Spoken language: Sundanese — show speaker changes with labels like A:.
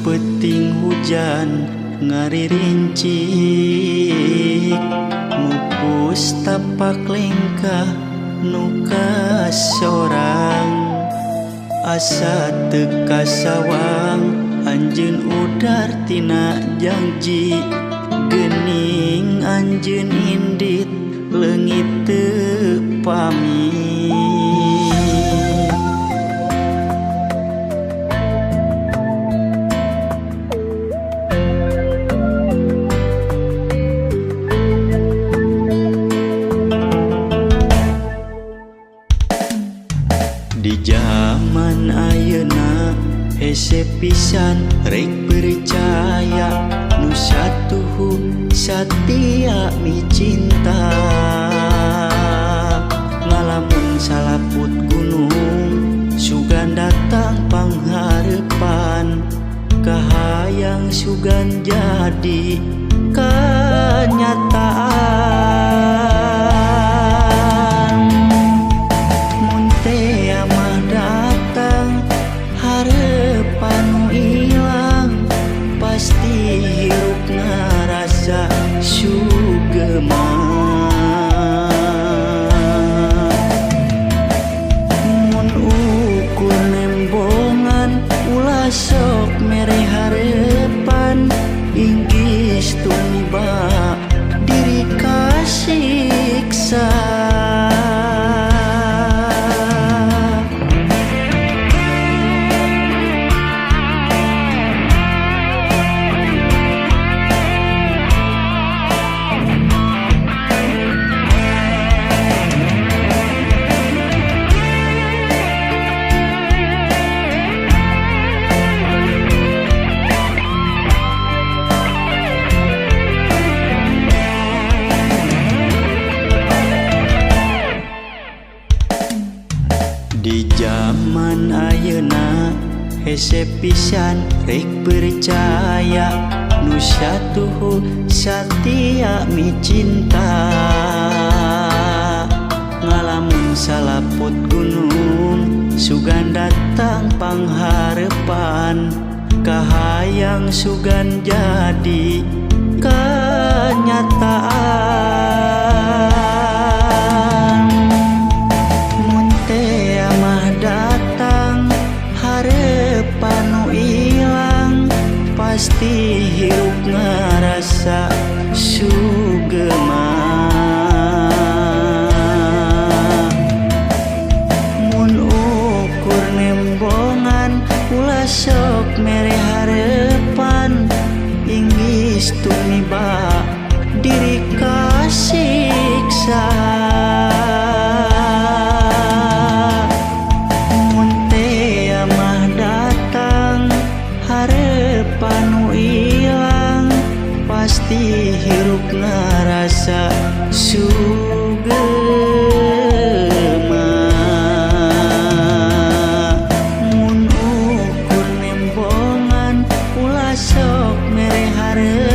A: Peting hujan ngaririncik, mupus tapak lengkah nuka sorang, asa teka sawang anjeun udar tina janji, geuning anjeun indit leungit teu pamit. Di zaman ayeuna hese pisan rek percaya, nu satuhu satia mi cinta. Ngalamun salaput gunung sugan datang pangharepan, kahayang sugan jadi kenyataan. Mun teu mah datang harepan nu ilang, pasti hirup ngarasa sugema. Mun ukur nembongan ulah sok mere harepan, inggis tumiba diri kasiksa. Di zaman ayeuna hese pisan rek percaya, nu satuhu satia mi cinta. Ngalamun salaput gunung sugan datang pangharepan, kahayang sugan jadi kenyataan. Mun teu mah datang harepan nu ilang, pasti hirup ngarasa sugema. Mun ukur nembongan ulah sok mere harepan, inggis tumiba diri kasiksa. Mun teu mah datang harepan nu ilang, pasti hirup ngarasa sugema. Mun ukur nembongan ulah sok mere harepan,